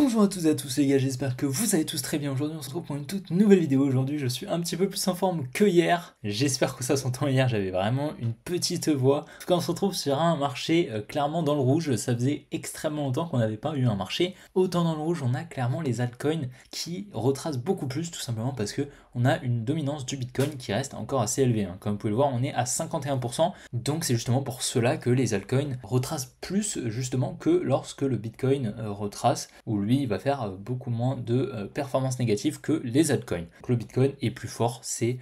Bonjour à toutes et à tous les gars, j'espère que vous allez tous très bien. Aujourd'hui on se retrouve pour une toute nouvelle vidéo. Aujourd'hui je suis un petit peu plus en forme que hier. J'espère que ça s'entend. Hier j'avais vraiment une petite voix. En tout cas on se retrouve sur un marché clairement dans le rouge. Ça faisait extrêmement longtemps qu'on n'avait pas eu un marché autant dans le rouge. On a clairement les altcoins qui retracent beaucoup plus, tout simplement parce que on a une dominance du Bitcoin qui reste encore assez élevée. Comme vous pouvez le voir, on est à 51%. Donc c'est justement pour cela que les altcoins retracent plus justement que lorsque le Bitcoin retrace, où lui il va faire beaucoup moins de performances négatives que les altcoins. Donc le Bitcoin est plus fort, c'est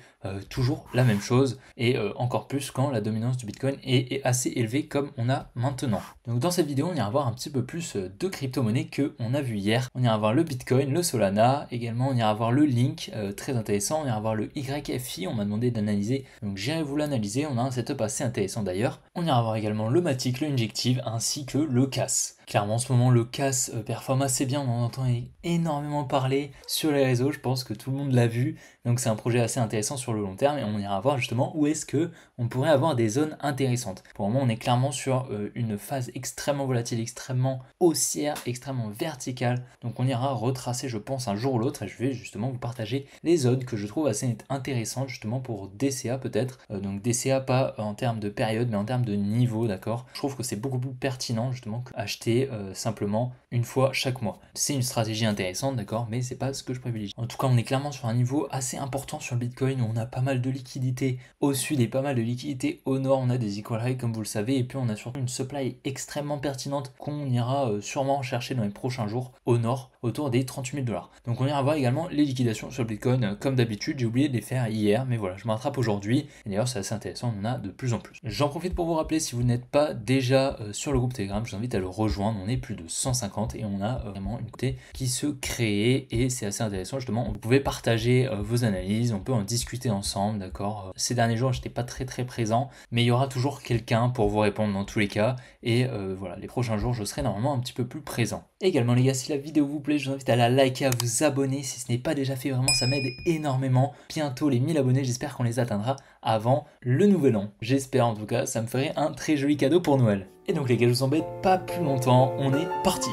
toujours la même chose, et encore plus quand la dominance du Bitcoin est assez élevée comme on a maintenant. Donc dans cette vidéo on ira voir un petit peu plus de crypto-monnaies que on a vu hier. On ira voir le Bitcoin, le Solana, également on ira voir le Link, très intéressant, on ira voir le YFI, on m'a demandé d'analyser, donc j'irai vous l'analyser, on a un setup assez intéressant d'ailleurs. On ira voir également le Matic, le Injective, ainsi que le CAS. Clairement en ce moment le CAS performe assez bien, on en entend énormément parler sur les réseaux, je pense que tout le monde l'a vu, donc c'est un projet assez intéressant sur le long terme et on ira voir justement où est-ce que on pourrait avoir des zones intéressantes. Pour le moment on est clairement sur une phase extrêmement volatile, extrêmement haussière, extrêmement verticale, donc on ira retracer je pense un jour ou l'autre et je vais justement vous partager les zones que je trouve assez intéressantes justement pour DCA peut-être, donc DCA pas en termes de période mais en termes de niveau, d'accord. Je trouve que c'est beaucoup plus pertinent justement qu'acheter simplement une fois chaque mois. C'est une stratégie intéressante, d'accord, mais c'est pas ce que je privilégie. En tout cas, on est clairement sur un niveau assez important sur le Bitcoin, où on a pas mal de liquidités au sud et pas mal de liquidités au nord. On a des equal highs comme vous le savez, et puis on a surtout une supply extrêmement pertinente qu'on ira sûrement chercher dans les prochains jours au nord, autour des 38 000 $. Donc on ira voir également les liquidations sur le Bitcoin comme d'habitude. J'ai oublié de les faire hier, mais voilà, je me rattrape aujourd'hui. Et d'ailleurs, c'est assez intéressant, on en a de plus en plus. J'en profite pour vous rappeler, si vous n'êtes pas déjà sur le groupe Telegram, je vous invite à le rejoindre. On est plus de 150 et on a vraiment une côté qui se crée et c'est assez intéressant justement. Vous pouvez partager vos analyses, on peut en discuter ensemble, d'accord. Ces derniers jours, j'étais pas très présent, mais il y aura toujours quelqu'un pour vous répondre dans tous les cas. Et voilà, les prochains jours, je serai normalement un petit peu plus présent. Également les gars, si la vidéo vous plaît, je vous invite à la liker, à vous abonner si ce n'est pas déjà fait, vraiment ça m'aide énormément. Bientôt les 1000 abonnés, j'espère qu'on les atteindra avant le nouvel an. J'espère en tout cas, ça me ferait un très joli cadeau pour Noël. Et donc les gars, je vous embête pas plus longtemps, on est parti.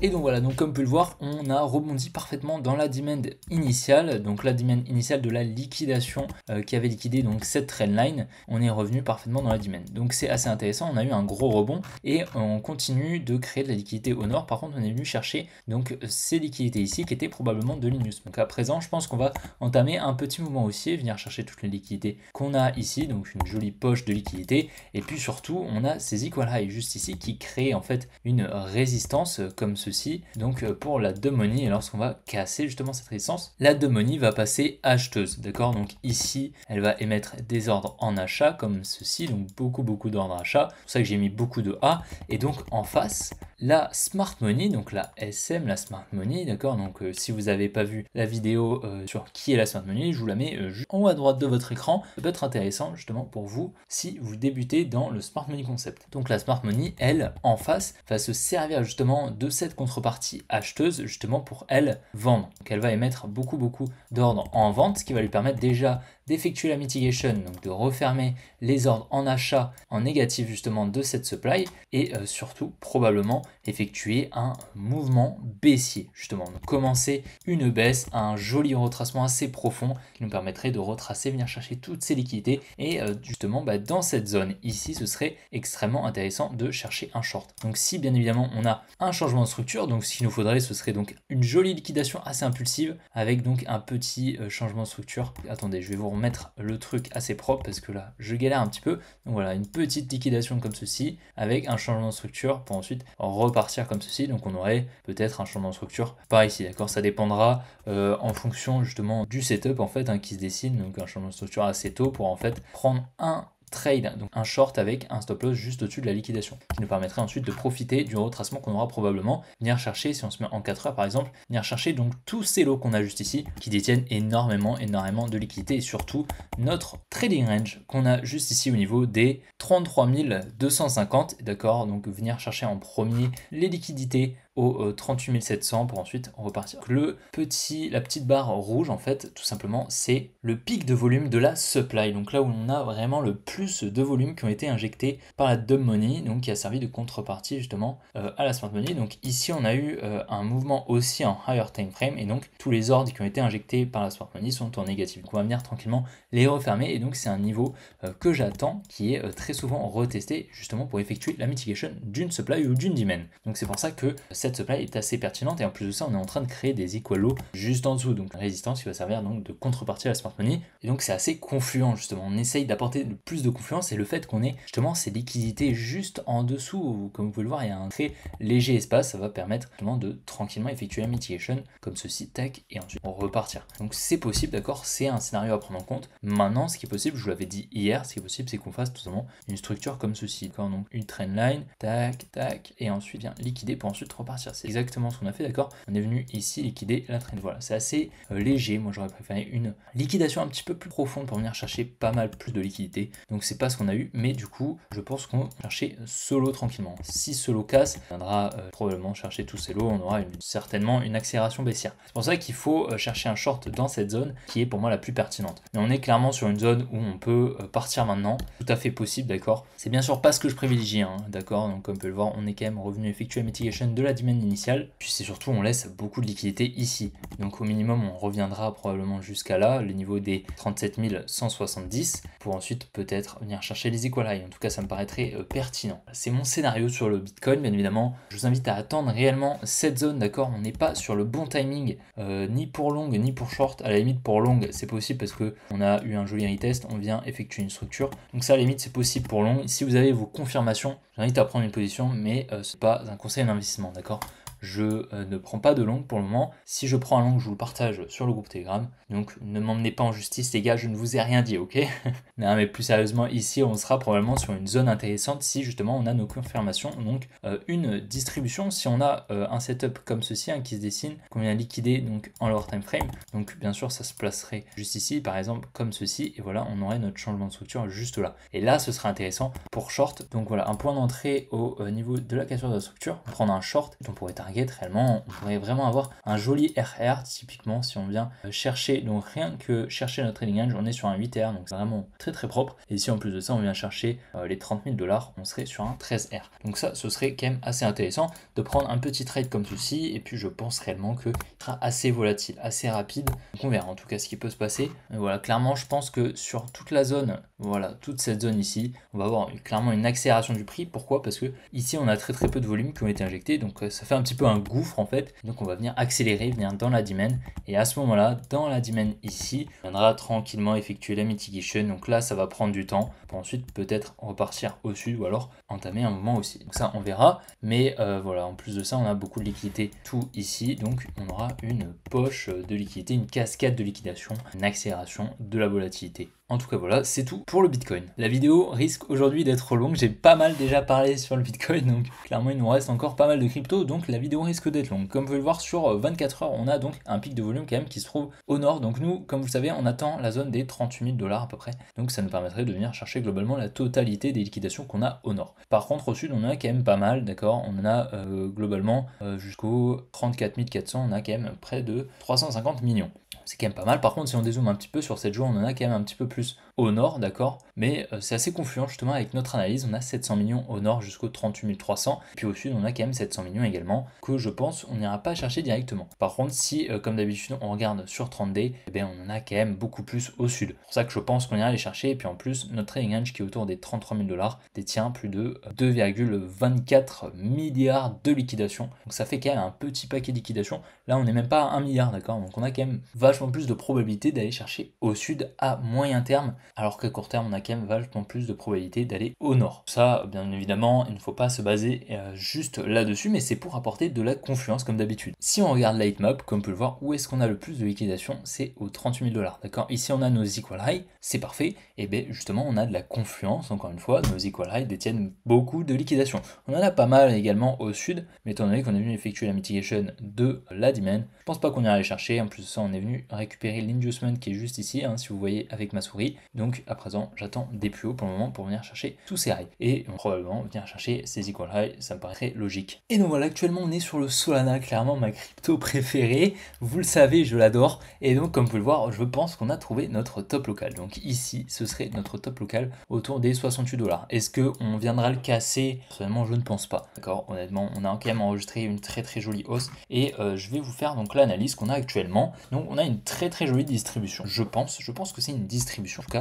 Et donc voilà, donc comme vous pouvez le voir, on a rebondi parfaitement dans la demand initiale, donc la demand initiale de la liquidation qui avait liquidé donc cette trendline, on est revenu parfaitement dans la demand. Donc c'est assez intéressant, on a eu un gros rebond et on continue de créer de la liquidité au nord. Par contre, on est venu chercher donc ces liquidités ici qui étaient probablement de Linus. Donc à présent, je pense qu'on va entamer un petit mouvement haussier, venir chercher toutes les liquidités qu'on a ici, donc une jolie poche de liquidité. Et puis surtout, on a ces equal highs juste ici qui créent en fait une résistance comme ceci. Donc pour la dumb money, et lorsqu'on va casser justement cette résistance, la dumb money va passer acheteuse, d'accord. Donc ici elle va émettre des ordres en achat comme ceci, donc beaucoup d'ordres achat, c'est pour ça que j'ai mis beaucoup de A. Et donc en face la smart money, donc la SM, la smart money, d'accord. Donc si vous n'avez pas vu la vidéo sur qui est la smart money, je vous la mets juste en haut à droite de votre écran. Ça peut être intéressant justement pour vous si vous débutez dans le smart money concept. Donc la smart money, elle en face va se servir justement de cette contrepartie acheteuse justement pour elle vendre. Donc elle va émettre beaucoup d'ordres en vente, ce qui va lui permettre déjà d'effectuer la mitigation, donc de refermer les ordres en achat en négatif justement de cette supply, et surtout probablement effectuer un mouvement baissier justement. Donc commencer une baisse, un joli retracement assez profond qui nous permettrait de retracer, venir chercher toutes ces liquidités, et justement dans cette zone ici, ce serait extrêmement intéressant de chercher un short. Donc si bien évidemment on a un changement de structure, donc ce qu'il nous faudrait, ce serait donc une jolie liquidation assez impulsive avec donc un petit changement de structure. Attendez, je vais vous remettre le truc assez propre parce que là je galère un petit peu. Donc voilà, une petite liquidation comme ceci avec un changement de structure pour ensuite repartir comme ceci. Donc on aurait peut-être un changement de structure par ici, d'accord. Ça dépendra en fonction justement du setup en fait qui se dessine, donc un changement de structure assez tôt pour en fait prendre un trade, donc un short avec un stop loss juste au-dessus de la liquidation, qui nous permettrait ensuite de profiter du retracement qu'on aura probablement, venir chercher, si on se met en 4 heures par exemple, venir chercher donc tous ces lots qu'on a juste ici, qui détiennent énormément de liquidités, et surtout notre trading range qu'on a juste ici au niveau des 33 250, d'accord. Donc venir chercher en premier les liquidités aux 38 700 pour ensuite repartir. La petite barre rouge, en fait, tout simplement, c'est le pic de volume de la supply. Donc là où on a vraiment le plus de volume qui ont été injectés par la dumb money, donc qui a servi de contrepartie justement à la smart money. Donc ici, on a eu un mouvement aussi en higher time frame, et donc tous les ordres qui ont été injectés par la smart money sont en négatif. Donc on va venir tranquillement les refermer, et donc c'est un niveau que j'attends, qui est très souvent retesté justement pour effectuer la mitigation d'une supply ou d'une demand. Donc c'est pour ça que cette supply est assez pertinente, et en plus de ça on est en train de créer des equal lows juste en dessous, donc une résistance qui va servir donc de contrepartie à la smart money, et donc c'est assez confluent justement. On essaye d'apporter le plus de confluence, et le fait qu'on ait justement ces liquidités juste en dessous, comme vous pouvez le voir, il y a un très léger espace, ça va permettre justement de tranquillement effectuer la mitigation comme ceci, tac, et ensuite on repartir. Donc c'est possible, d'accord, c'est un scénario à prendre en compte. Maintenant, ce qui est possible, je vous l'avais dit hier, ce qui est possible, c'est qu'on fasse tout simplement une structure comme ceci, d'accord, donc une trendline, tac, tac, et ensuite bien liquider pour ensuite repartir. C'est exactement ce qu'on a fait, d'accord. On est venu ici liquider la trend. Voilà, c'est assez léger. Moi, j'aurais préféré une liquidation un petit peu plus profonde pour venir chercher pas mal plus de liquidité. Donc c'est pas ce qu'on a eu, mais du coup, je pense qu'on va chercher solo tranquillement. Si solo casse, on viendra probablement chercher tous ces lots, on aura certainement une accélération baissière. C'est pour ça qu'il faut chercher un short dans cette zone qui est pour moi la plus pertinente. Mais on est clairement sur une zone où on peut partir maintenant, tout à fait possible, d'accord. C'est bien sûr pas ce que je privilégie, hein, d'accord. Donc comme vous pouvez le voir, on est quand même revenu effectuer la mitigation de la demand initiale. Puis c'est surtout, on laisse beaucoup de liquidité ici. Donc au minimum, on reviendra probablement jusqu'à là, le niveau des 37 170, pour ensuite peut-être venir chercher les equal high. En tout cas, ça me paraîtrait pertinent. C'est mon scénario sur le Bitcoin, bien évidemment. Je vous invite à attendre réellement cette zone, d'accord. On n'est pas sur le bon timing, ni pour long, ni pour short. À la limite, pour long, c'est possible parce que on a eu un joli retest, on vient effectuer une structure. Donc ça, à la limite, c'est possible pour long. Si vous avez vos confirmations, j'invite à prendre une position, mais c'est pas un conseil d'investissement, d'accord. Je ne prends pas de long pour le moment. Si je prends un long, je vous le partage sur le groupe Telegram. Donc ne m'emmenez pas en justice, les gars, je ne vous ai rien dit, ok. Non, mais plus sérieusement, ici, on sera probablement sur une zone intéressante si justement on a nos confirmations. Donc une distribution, si on a un setup comme ceci, hein, qui se dessine, qu'on vient liquider donc en lower time frame. Donc bien sûr, ça se placerait juste ici, par exemple, comme ceci. Et voilà, on aurait notre changement de structure juste là. Et là, ce serait intéressant pour short. Donc voilà, un point d'entrée au niveau de la cassure de la structure. Prendre un short, on pourrait target réellement, on pourrait vraiment avoir un joli RR typiquement si on vient chercher, donc rien que chercher notre trading range, on est sur un 8R, donc c'est vraiment très très propre. Et si en plus de ça on vient chercher les 30 000 $, on serait sur un 13R. Donc ça, ce serait quand même assez intéressant de prendre un petit trade comme ceci, et puis je pense réellement qu'il sera assez volatile, assez rapide. Donc on verra en tout cas ce qui peut se passer. Mais voilà, clairement je pense que sur toute la zone, voilà, toute cette zone ici, on va avoir clairement une accélération du prix. Pourquoi? Parce que ici on a très très peu de volume qui ont été injectés, donc ça fait un petit peu un gouffre en fait. Donc on va venir accélérer, venir dans la demand, et à ce moment là, dans la demand ici, on viendra tranquillement effectuer la mitigation. Donc là ça va prendre du temps pour ensuite peut-être repartir au sud, ou alors entamer un mouvement aussi. Donc ça on verra, mais voilà, en plus de ça on a beaucoup de liquidité tout ici, donc on aura une poche de liquidité, une cascade de liquidation, une accélération de la volatilité. En tout cas voilà, c'est tout pour le Bitcoin. La vidéo risque aujourd'hui d'être longue, j'ai pas mal déjà parlé sur le Bitcoin, donc clairement il nous reste encore pas mal de crypto, donc la vidéo risque d'être longue. Comme vous pouvez le voir, sur 24 heures, on a donc un pic de volume quand même qui se trouve au nord. Donc nous, comme vous le savez, on attend la zone des 38 000 $ à peu près. Donc ça nous permettrait de venir chercher globalement la totalité des liquidations qu'on a au nord. Par contre, au sud, on en a quand même pas mal, d'accord. On en a globalement jusqu'au 34 400, on a quand même près de 350 millions. C'est quand même pas mal. Par contre, si on dézoome un petit peu sur cette journée, on en a quand même un petit peu plus au nord, d'accord. Mais c'est assez confluent justement avec notre analyse. On a 700 millions au nord jusqu'au 38 300. Puis au sud, on a quand même 700 millions également, que je pense on n'ira pas chercher directement. Par contre, si comme d'habitude on regarde sur 30 day, eh bien, on en a quand même beaucoup plus au sud. C'est pour ça que je pense qu'on ira les chercher. Et puis en plus, notre trading range qui est autour des 33 000 $ détient plus de 2,24 milliards de liquidations. Donc ça fait quand même un petit paquet de liquidations. Là, on n'est même pas à 1 milliard, d'accord. Donc on a quand même vachement plus de probabilité d'aller chercher au sud à moyen terme, alors qu'à court terme on a quand même vachement plus de probabilité d'aller au nord. Ça, bien évidemment, il ne faut pas se baser juste là-dessus, mais c'est pour apporter de la confluence comme d'habitude. Si on regarde Lightmap, comme on peut le voir, où est-ce qu'on a le plus de liquidation? C'est aux 38 000 $, d'accord. Ici on a nos equal high, c'est parfait, et bien justement on a de la confluence, encore une fois, nos equal high détiennent beaucoup de liquidation. On en a pas mal également au sud, mais étant donné qu'on est venu effectuer la mitigation de la demand, je pense pas qu'on ira aller chercher. En plus de ça, on est venu récupérer l'inducement qui est juste ici, hein, si vous voyez avec ma souris. Donc à présent, j'attends des plus hauts pour le moment pour venir chercher tous ces highs. Et probablement venir chercher ces equal highs, ça me paraît logique. Et donc voilà, actuellement on est sur le Solana, clairement ma crypto préférée. Vous le savez, je l'adore. Et donc comme vous pouvez le voir, je pense qu'on a trouvé notre top local. Donc ici, ce serait notre top local autour des 68 $. Est-ce qu'on viendra le casser? Personnellement, je ne pense pas. D'accord, honnêtement, on a quand même enregistré une très jolie hausse. Et je vais vous faire donc l'analyse qu'on a actuellement. Donc on a une très jolie distribution. Je pense que c'est une distribution. En tout cas,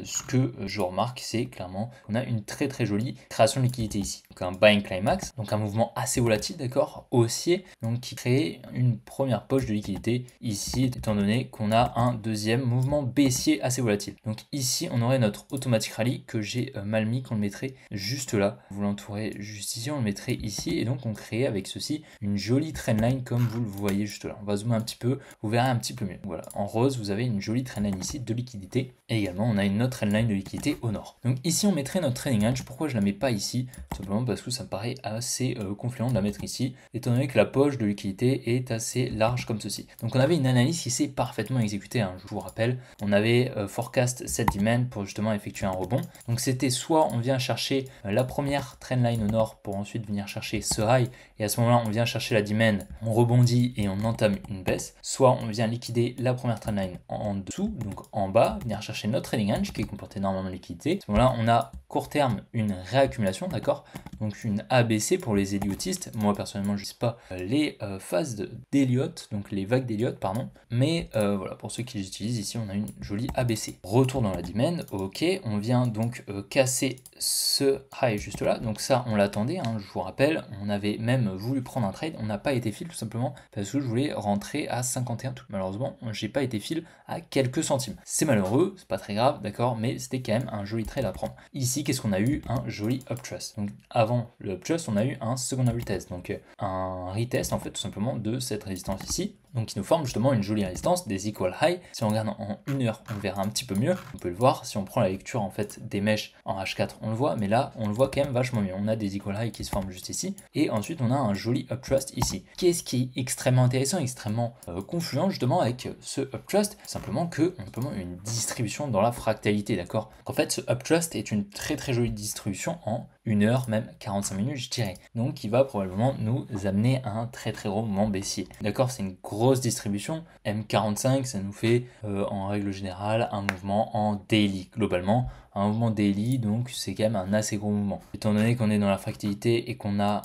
ce que je remarque, c'est clairement qu'on a une très jolie création de liquidité ici. Donc un buying climax, donc un mouvement assez volatile, d'accord, haussier, donc qui crée une première poche de liquidité ici, étant donné qu'on a un deuxième mouvement baissier assez volatile. Donc ici, on aurait notre automatic rally que j'ai mal mis, qu'on le mettrait juste là. Vous l'entourez juste ici, on le mettrait ici, et donc on crée avec ceci une jolie trendline comme vous le voyez juste là. On va zoomer un petit peu, vous verrez un petit peu mieux. Voilà, en rose, vous avez une jolie trendline ici de liquidité, et également on a une autre trendline de liquidité au nord. Donc ici, on mettrait notre trading range. Pourquoi je la mets pas ici? Tout simplement parce que ça me paraît assez confluent de la mettre ici, étant donné que la poche de liquidité est assez large comme ceci. Donc on avait une analyse qui s'est parfaitement exécutée, hein, je vous rappelle. On avait forecast cette demand pour justement effectuer un rebond. Donc c'était soit on vient chercher la première trendline au nord pour ensuite venir chercher ce high, et à ce moment-là on vient chercher la demand, on rebondit et on entame une baisse, soit on vient liquider la première trendline en dessous, donc en bas, venir chercher notre trading range qui est comporté énormément de liquidité. À ce moment-là, on a court terme une réaccumulation, d'accord, donc une ABC pour les Elliotistes. Moi personnellement, je ne sais pas les phases d'Elliott, donc les vagues d'Elliott, pardon, mais voilà, pour ceux qui les utilisent, ici on a une jolie ABC. Retour dans la demand, ok, on vient donc casser ce high juste là, donc ça on l'attendait, hein, je vous rappelle, on avait même voulu prendre un trade, on n'a pas été fil tout simplement parce que je voulais rentrer à 51, malheureusement j'ai pas été fil à quelques centimes. C'est malheureux, c'est pas très grave, d'accord, mais c'était quand même un joli trade à prendre. Ici, qu'est-ce qu'on a eu? Un joli uptrust. Donc avant le uptrust, on a eu un secondary retest, donc un retest en fait tout simplement de cette résistance ici. Donc qui nous forme justement une jolie résistance, des equal high. Si on regarde en 1 heure, on verra un petit peu mieux. On peut le voir, si on prend la lecture en fait des mèches en H4, on le voit, mais là, on le voit quand même vachement mieux. On a des equal high qui se forment juste ici, et ensuite on a un joli uptrust ici. Qu'est-ce qui est extrêmement intéressant, extrêmement confluent justement avec ce uptrust? Simplement que on a une distribution dans la fractalité, d'accord? En fait, ce uptrust est une très jolie distribution en 1 heure, même 45 minutes, je dirais. Donc, qui va probablement nous amener à un très gros mouvement baissier. D'accord, c'est une grosse distribution. M45, ça nous fait en règle générale un mouvement en daily, globalement. Un mouvement daily, donc c'est quand même un assez gros mouvement. Étant donné qu'on est dans la fractalité et qu'on a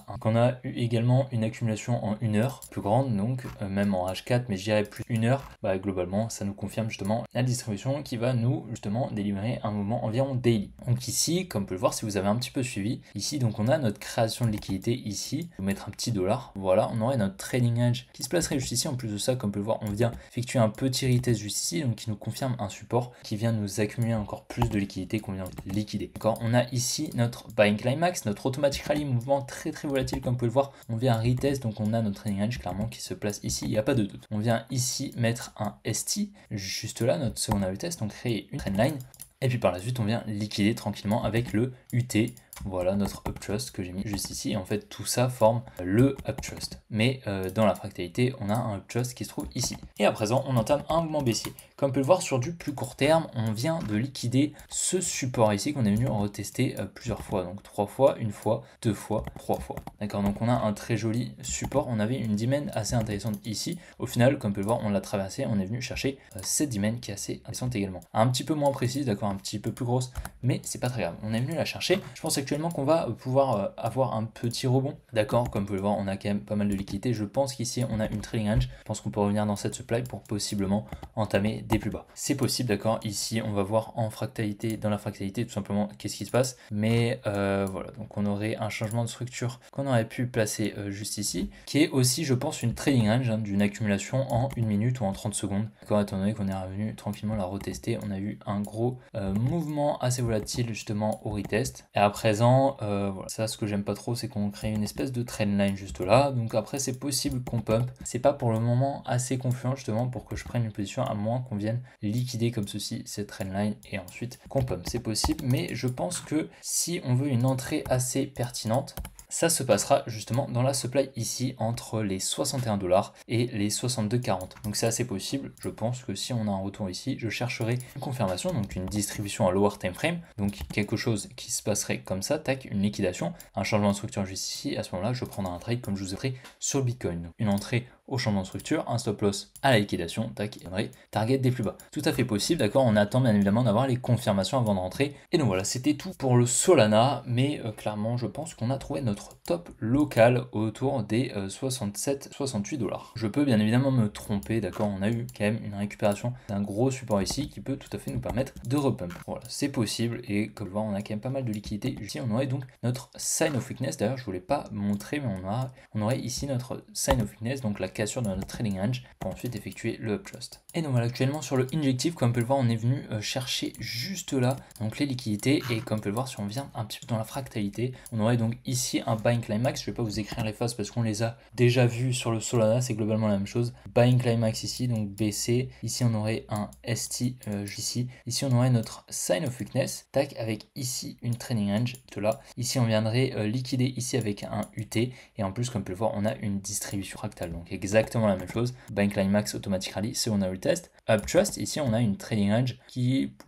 eu également une accumulation en 1 heure plus grande, donc même en H4, mais je dirais plus 1 heure, bah globalement ça nous confirme justement la distribution qui va nous justement délivrer un mouvement environ daily. Donc ici, comme vous pouvez le voir si vous avez un petit peu suivi, ici donc on a notre création de liquidité ici, on va mettre un petit dollar, voilà, on aurait notre trading range qui se placerait juste ici. En plus de ça, comme vous pouvez le voir, on vient effectuer un petit retest juste ici, donc qui nous confirme un support qui vient nous accumuler encore plus de liquidité qu'on vient de liquider. D'accord, on a ici notre buying climax, notre automatic rally, mouvement très volatile comme vous pouvez le voir. On vient retest, donc on a notre trading range clairement qui se place ici, il n'y a pas de doute. On vient ici mettre un ST juste là, notre secondary test, donc créer une trendline. Et puis par la suite, on vient liquider tranquillement avec le UT. Voilà notre uptrust que j'ai mis juste ici. Et en fait, tout ça forme le uptrust. Mais dans la fractalité, on a un uptrust qui se trouve ici. Et à présent, on entame un mouvement baissier. Comme on peut le voir sur du plus court terme, on vient de liquider ce support ici qu'on est venu retester plusieurs fois. Donc 3 fois, 1 fois, 2 fois, 3 fois. D'accord, donc on a un très joli support. On avait une demand assez intéressante ici. Au final, comme on peut le voir, on l'a traversé. On est venu chercher cette demand qui est assez intéressante également. Un petit peu moins précise, d'accord, un petit peu plus grosse, mais c'est pas très grave. On est venu la chercher. Je pense actuellement qu'on va pouvoir avoir un petit rebond. D'accord, comme vous pouvez le voir, on a quand même pas mal de liquidité. Je pense qu'ici, on a une trading range. Je pense qu'on peut revenir dans cette supply pour possiblement entamer des plus bas. C'est possible, d'accord. Ici, on va voir en fractalité, dans la fractalité, tout simplement, qu'est-ce qui se passe. Mais voilà, donc on aurait un changement de structure qu'on aurait pu placer juste ici, qui est aussi, je pense, une trading range hein, d'une accumulation en 1 minute ou en 30 secondes. D'accord, étant donné qu'on est revenu tranquillement la retester, on a eu un gros mouvement assez volatile justement au retest. Et à présent, voilà, ça, ce que j'aime pas trop, c'est qu'on crée une espèce de trendline juste là. Donc après, c'est possible qu'on pump. C'est pas pour le moment assez confluent justement pour que je prenne une position, à moins qu'on vienne liquider comme ceci cette trendline et ensuite qu'on pump. C'est possible, mais je pense que si on veut une entrée assez pertinente, ça se passera justement dans la supply ici entre les 61 $ et les 62,40. Donc c'est assez possible. Je pense que si on a un retour ici, je chercherai une confirmation, donc une distribution à lower time frame, donc quelque chose qui se passerait comme ça, tac, une liquidation, un changement de structure juste ici. À ce moment-là, je prendrai un trade comme je vous ai fait sur le Bitcoin. Donc, une entrée au changement de structure, un stop loss à la liquidation, tac, et target des plus bas. Tout à fait possible, d'accord. On attend bien évidemment d'avoir les confirmations avant de rentrer. Et donc voilà, c'était tout pour le Solana, mais clairement, je pense qu'on a trouvé notre top local autour des 67-68 $. Je peux bien évidemment me tromper, d'accord. On a eu quand même une récupération d'un gros support ici qui peut tout à fait nous permettre de repump. Voilà, c'est possible et comme vous voyez, on a quand même pas mal de liquidité. Ici, on aurait donc notre sign of weakness. D'ailleurs, je ne vous l'ai pas montré, mais on aurait ici notre sign of weakness, donc la cassure de notre trading range pour ensuite effectuer le uptrust. Et donc voilà, actuellement sur le injective, comme on peut le voir, on est venu chercher juste là donc les liquidités, et comme on peut le voir, si on vient un petit peu dans la fractalité, on aurait donc ici un buying climax. Je vais pas vous écrire les phases parce qu'on les a déjà vues sur le Solana, c'est globalement la même chose. Buying climax ici, donc BC, ici on aurait un ST ici on aurait notre sign of weakness, tac, avec ici une trading range de là. Ici on viendrait liquider ici avec un UT, et en plus comme on peut le voir, on a une distribution fractale, donc exactement la même chose. Buying climax, automatic rally, second retest, uptrust, ici on a une trading range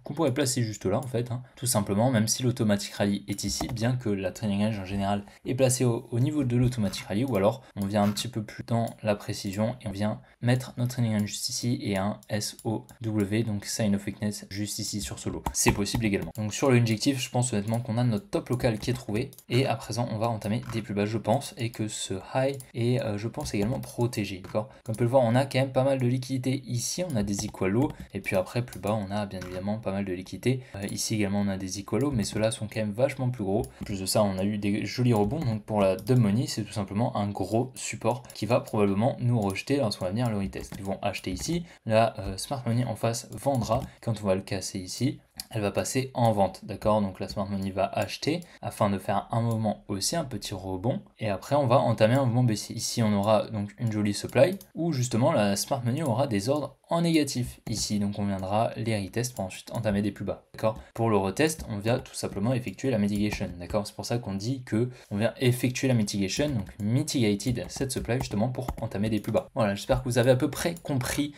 qu'on pourrait placer juste là en fait, hein, tout simplement, même si l'automatic rally est ici, bien que la trading range en général est placée au niveau de l'automatic rally, ou alors on vient un petit peu plus dans la précision et on vient mettre notre trading range juste ici et un SOW, donc sign of weakness juste ici sur ce lot. C'est possible également. Donc sur le injectif, je pense honnêtement qu'on a notre top local qui est trouvé, et à présent on va entamer des plus bas, je pense, et que ce high est je pense également protégé, d'accord. Comme on peut le voir, on a quand même pas mal de liquidité ici, on a des equal lows, et puis après plus bas on a bien évidemment pas mal de liquidité. Ici également on a des equal lows, mais ceux-là sont quand même vachement plus gros. En plus de ça, on a eu des jolis rebonds. Donc pour la dumb money, c'est tout simplement un gros support qui va probablement nous rejeter lorsqu'on va venir le retest. Ils vont acheter ici, la smart money en face vendra. Quand on va le casser ici, elle va passer en vente, d'accord. Donc la smart money va acheter afin de faire un mouvement aussi, un petit rebond, et après on va entamer un mouvement baissier. Ici on aura donc une jolie supply où justement la smart money aura des ordres en négatif ici, donc on viendra les retest pour ensuite entamer des plus bas, d'accord. Pour le retest, on vient tout simplement effectuer la mitigation, d'accord. C'est pour ça qu'on dit que on vient effectuer la mitigation, donc mitigated cette supply justement pour entamer des plus bas. Voilà, j'espère que vous avez à peu près compris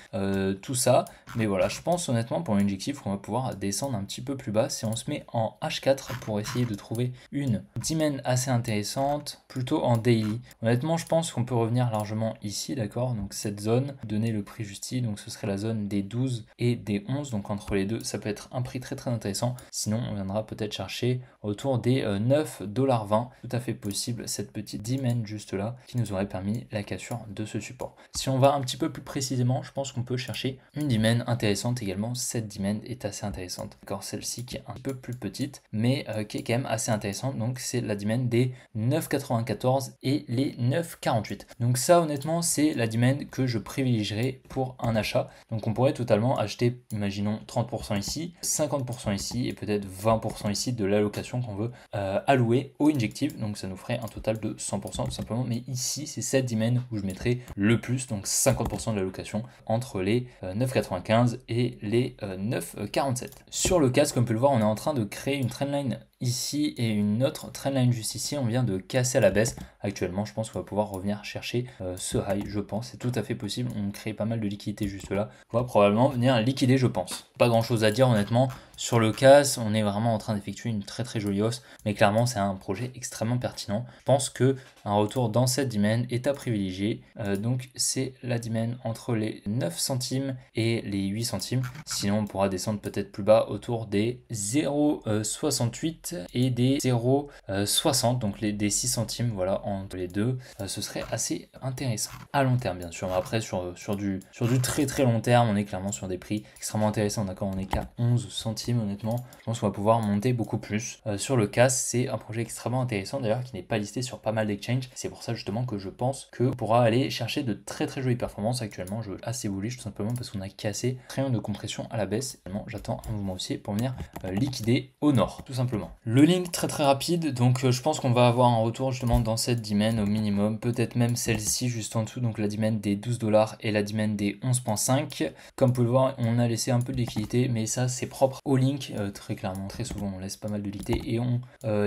tout ça, mais voilà, je pense honnêtement pour l'injectif qu'on va pouvoir descendre un petit peu plus bas si on se met en H4 pour essayer de trouver une demand assez intéressante, plutôt en daily. Honnêtement, je pense qu'on peut revenir largement ici, d'accord. Donc cette zone, donner le prix juste ici, donc ce serait la zone des 12 et des 11, donc entre les deux, ça peut être un prix très très intéressant. Sinon, on viendra peut-être chercher autour des 9,20 $, tout à fait possible, cette petite demand juste là, qui nous aurait permis la cassure de ce support. Si on va un petit peu plus précisément, je pense qu'on peut chercher une demand intéressante également. Cette demand est assez intéressante, d'accord, celle-ci qui est un peu plus petite, mais qui est quand même assez intéressante, donc c'est la demand des 9,94 et les 9,48. Donc ça, honnêtement, c'est la demand que je privilégierais pour un achat. Donc on pourrait totalement acheter, imaginons 30% ici, 50% ici et peut-être 20% ici de l'allocation qu'on veut allouer au injective. Donc ça nous ferait un total de 100% tout simplement. Mais ici, c'est cette demand où je mettrais le plus, donc 50% de l'allocation entre les 9,95 et les 9,47. Sur le casque, comme on peut le voir, on est en train de créer une trendline ici et une autre trendline juste ici. On vient de casser à la baisse. Actuellement, je pense qu'on va pouvoir revenir chercher ce high, je pense. C'est tout à fait possible. On crée pas mal de liquidité juste là. On va probablement venir liquider, je pense. Pas grand chose à dire honnêtement. Sur le CAS, on est vraiment en train d'effectuer une très très jolie hausse, mais clairement c'est un projet extrêmement pertinent. Je pense que un retour dans cette demand est à privilégier. Donc c'est la demand entre les 9 centimes et les 8 centimes. Sinon on pourra descendre peut-être plus bas autour des 0,68 et des 0,60, donc des 6 centimes, voilà, entre les deux. Ce serait assez intéressant. À long terme bien sûr, mais après sur du très très long terme, on est clairement sur des prix extrêmement intéressants, d'accord. On est qu'à 11 centimes honnêtement, je pense qu'on va pouvoir monter beaucoup plus. Sur le CAS, c'est un projet extrêmement intéressant d'ailleurs qui n'est pas listé sur pas mal d'exchanges. C'est pour ça justement que je pense qu'on pourra aller chercher de très très jolies performances. Actuellement, je suis assez bullish tout simplement parce qu'on a cassé triangle de compression à la baisse. J'attends un mouvement haussier pour venir liquider au nord, tout simplement. Le link très très rapide, donc je pense qu'on va avoir un retour justement dans cette demand au minimum, peut-être même celle-ci juste en dessous, donc la demand des 12 $ et la demand des 11,5. Comme vous pouvez le voir, on a laissé un peu de liquidité, mais ça c'est propre au all-link, très clairement, très souvent on laisse pas mal de liquidités et on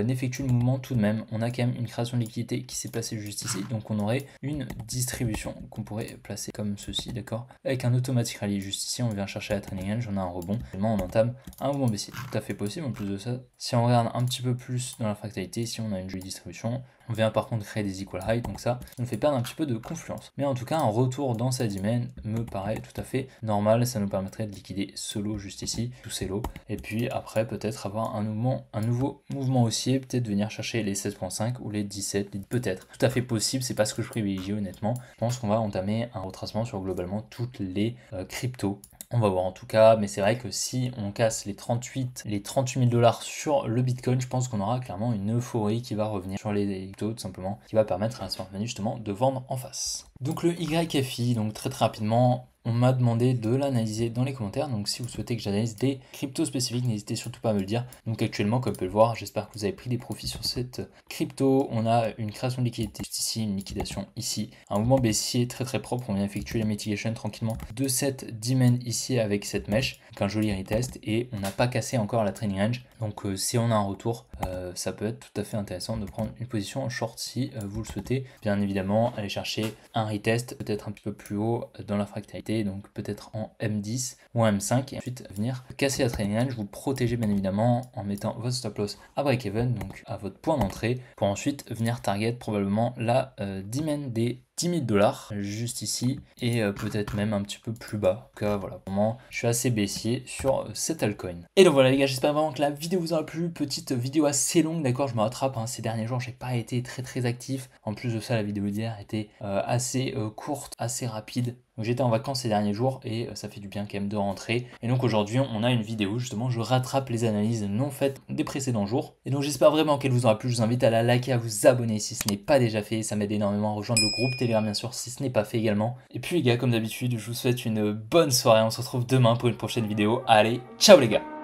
effectue le mouvement tout de même. On a quand même une création de liquidité qui s'est placée juste ici, donc on aurait une distribution qu'on pourrait placer comme ceci, d'accord, avec un automatic rally juste ici. On vient chercher la trailing range, on a un rebond, on entame un mouvement baissier, tout à fait possible. En plus de ça, si on regarde un petit peu plus dans la fractalité, ici on a une jolie distribution. On vient par contre créer des equal high, donc ça nous fait perdre un petit peu de confluence. Mais en tout cas, un retour dans cette dimen me paraît tout à fait normal. Ça nous permettrait de liquider ce lot juste ici, tous ces lots. Et puis après, peut-être avoir un nouveau mouvement haussier, peut-être venir chercher les 16.5 ou les 17, peut-être. Tout à fait possible, c'est pas ce que je privilégie honnêtement. Je pense qu'on va entamer un retracement sur globalement toutes les cryptos. On va voir en tout cas, mais c'est vrai que si on casse les 38 000 dollars sur le Bitcoin, je pense qu'on aura clairement une euphorie qui va revenir sur les taux tout simplement, qui va permettre à la smart money justement de vendre en face. Donc le YFI, donc très rapidement, on m'a demandé de l'analyser dans les commentaires, donc si vous souhaitez que j'analyse des cryptos spécifiques, n'hésitez surtout pas à me le dire. Donc actuellement, comme vous pouvez le voir, j'espère que vous avez pris des profits sur cette crypto. On a une création de liquidité juste ici, une liquidation ici, un mouvement baissier très propre. On vient effectuer la mitigation tranquillement de cette dimen ici avec cette mèche, donc un joli retest, et on n'a pas cassé encore la trailing range. Donc si on a un retour, ça peut être tout à fait intéressant de prendre une position en short si vous le souhaitez. Bien évidemment, aller chercher un retest peut-être un petit peu plus haut dans la fractalité, donc peut-être en M10 ou en M5, et ensuite venir casser la trailing range, vous protéger bien évidemment en mettant votre stop loss à break-even, donc à votre point d'entrée, pour ensuite venir target probablement la dimen des 10 000 dollars juste ici et peut-être même un petit peu plus bas. Donc voilà, pour le moment, je suis assez baissier sur cet altcoin. Et donc voilà les gars, j'espère vraiment que la vidéo vous aura plu. Petite vidéo assez longue, d'accord, je me rattrape, hein, ces derniers jours, j'ai pas été très actif. En plus de ça, la vidéo d'hier était assez courte, assez rapide. Donc j'étais en vacances ces derniers jours et ça fait du bien quand même de rentrer. Et donc aujourd'hui, on a une vidéo, justement, je rattrape les analyses non faites des précédents jours. Et donc j'espère vraiment qu'elle vous aura plu. Je vous invite à la liker, à vous abonner si ce n'est pas déjà fait. Ça m'aide énormément à rejoindre le groupe Telegram, bien sûr, si ce n'est pas fait également. Et puis les gars, comme d'habitude, je vous souhaite une bonne soirée. On se retrouve demain pour une prochaine vidéo. Allez, ciao les gars!